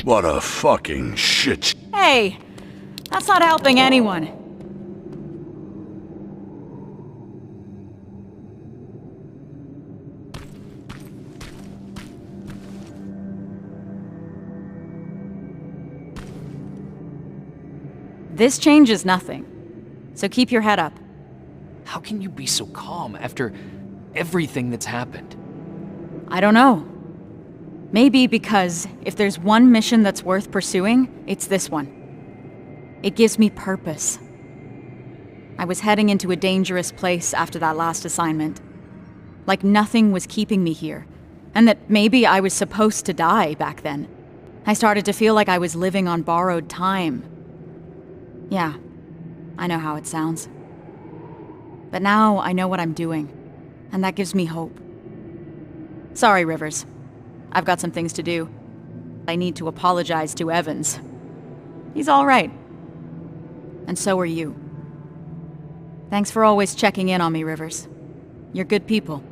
What a fucking shit. Hey! That's not helping anyone. This changes nothing. So keep your head up. How can you be so calm after everything that's happened? I don't know. Maybe because if there's one mission that's worth pursuing, it's this one. It gives me purpose. I was heading into a dangerous place after that last assignment. Like nothing was keeping me here, and that maybe I was supposed to die back then. I started to feel like I was living on borrowed time. Yeah, I know how it sounds. But now I know what I'm doing, and that gives me hope. Sorry, Rivers. I've got some things to do. I need to apologize to Evans. He's all right. And so are you. Thanks for always checking in on me, Rivers. You're good people.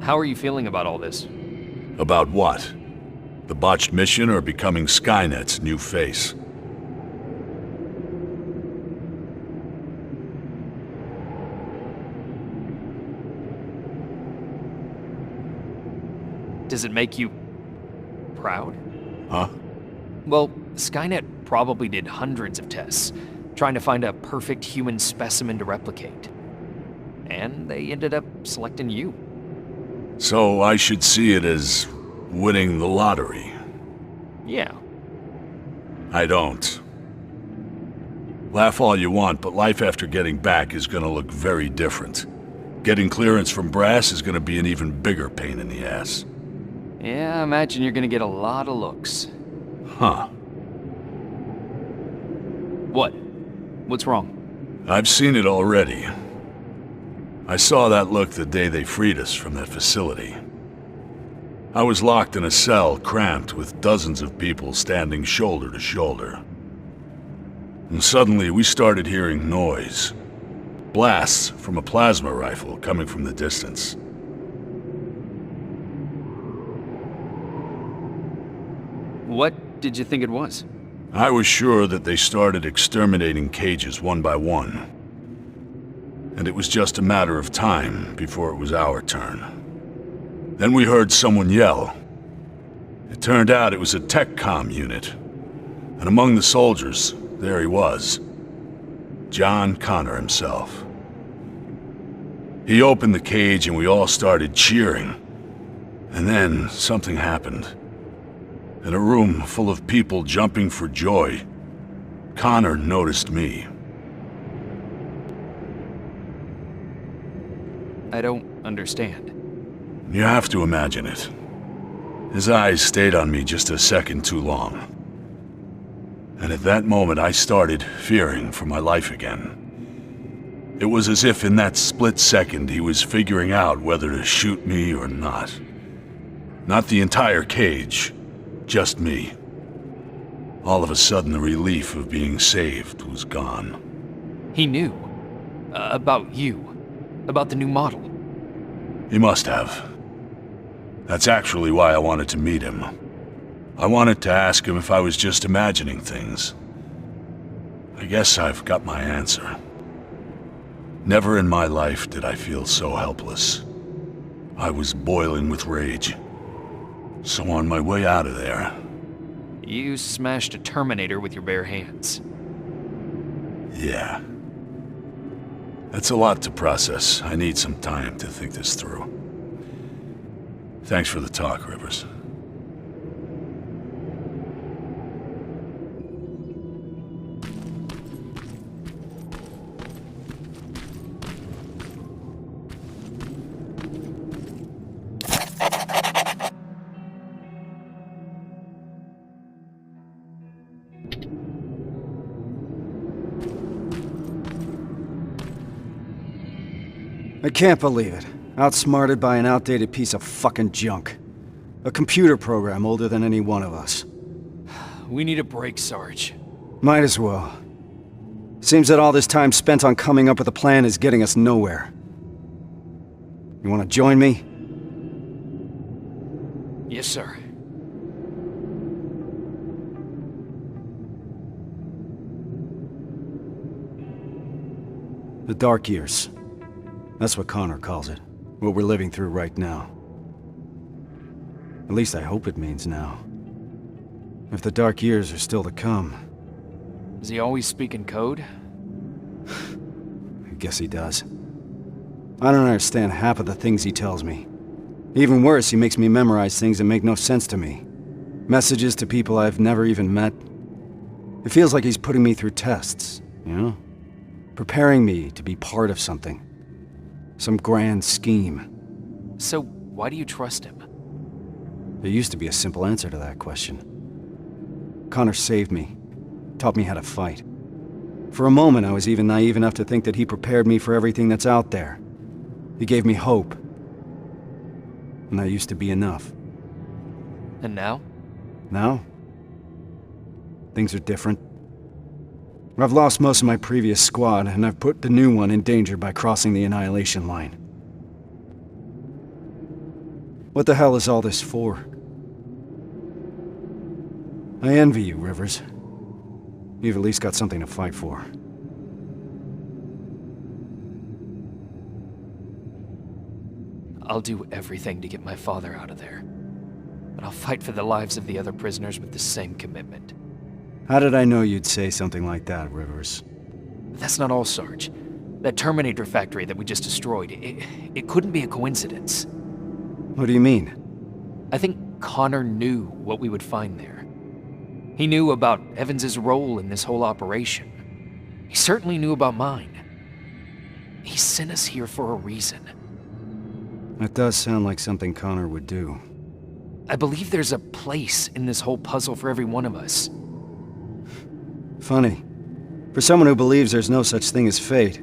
How are you feeling about all this? About what? The botched mission or becoming Skynet's new face? Does it make you proud? Huh? Well, Skynet probably did hundreds of tests, trying to find a perfect human specimen to replicate. And they ended up selecting you. So I should see it as winning the lottery. Yeah. I don't. Laugh all you want, but life after getting back is gonna look very different. Getting clearance from Brass is gonna be an even bigger pain in the ass. Yeah, I imagine you're gonna get a lot of looks. Huh. What? What's wrong? I've seen it already. I saw that look the day they freed us from that facility. I was locked in a cell, cramped, with dozens of people standing shoulder to shoulder. And suddenly we started hearing noise. Blasts from a plasma rifle coming from the distance. What did you think it was? I was sure that they started exterminating cages one by one. And it was just a matter of time before it was our turn. Then we heard someone yell. It turned out it was a tech comm unit. And among the soldiers, there he was. John Connor himself. He opened the cage and we all started cheering. And then something happened. In a room full of people jumping for joy, Connor noticed me. I don't understand. You have to imagine it. His eyes stayed on me just a second too long. And at that moment I started fearing for my life again. It was as if in that split second he was figuring out whether to shoot me or not. Not the entire cage, just me. All of a sudden the relief of being saved was gone. He knew. About you. About the new model. He must have. That's actually why I wanted to meet him. I wanted to ask him if I was just imagining things. I guess I've got my answer. Never in my life did I feel so helpless. I was boiling with rage. So on my way out of there... You smashed a Terminator with your bare hands. Yeah. That's a lot to process. I need some time to think this through. Thanks for the talk, Rivers. I can't believe it. Outsmarted by an outdated piece of fucking junk. A computer program older than any one of us. We need a break, Sarge. Might as well. Seems that all this time spent on coming up with a plan is getting us nowhere. You want to join me? Yes, sir. The Dark Years. That's what Connor calls it. What we're living through right now. At least I hope it means now. If the Dark Years are still to come. Does he always speak in code? I guess he does. I don't understand half of the things he tells me. Even worse, he makes me memorize things that make no sense to me. Messages to people I've never even met. It feels like he's putting me through tests, you know? Preparing me to be part of something. Some grand scheme. So, why do you trust him? There used to be a simple answer to that question. Connor saved me. Taught me how to fight. For a moment, I was even naive enough to think that he prepared me for everything that's out there. He gave me hope. And that used to be enough. And now? Now? Things are different. I've lost most of my previous squad, and I've put the new one in danger by crossing the Annihilation line. What the hell is all this for? I envy you, Rivers. You've at least got something to fight for. I'll do everything to get my father out of there. But I'll fight for the lives of the other prisoners with the same commitment. How did I know you'd say something like that, Rivers? That's not all, Sarge. That Terminator factory that we just destroyed, it couldn't be a coincidence. What do you mean? I think Connor knew what we would find there. He knew about Evans's role in this whole operation. He certainly knew about mine. He sent us here for a reason. That does sound like something Connor would do. I believe there's a place in this whole puzzle for every one of us. Funny. For someone who believes there's no such thing as fate,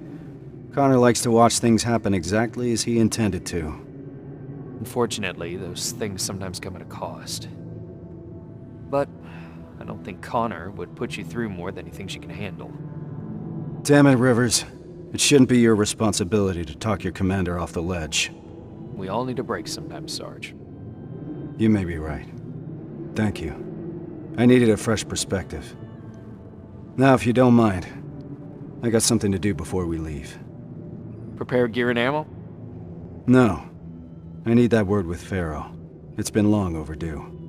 Connor likes to watch things happen exactly as he intended to. Unfortunately, those things sometimes come at a cost. But I don't think Connor would put you through more than he thinks you can handle. Damn it, Rivers. It shouldn't be your responsibility to talk your commander off the ledge. We all need a break sometimes, Sarge. You may be right. Thank you. I needed a fresh perspective. Now, if you don't mind, I got something to do before we leave. Prepare gear and ammo? No. I need that word with Pharaoh. It's been long overdue.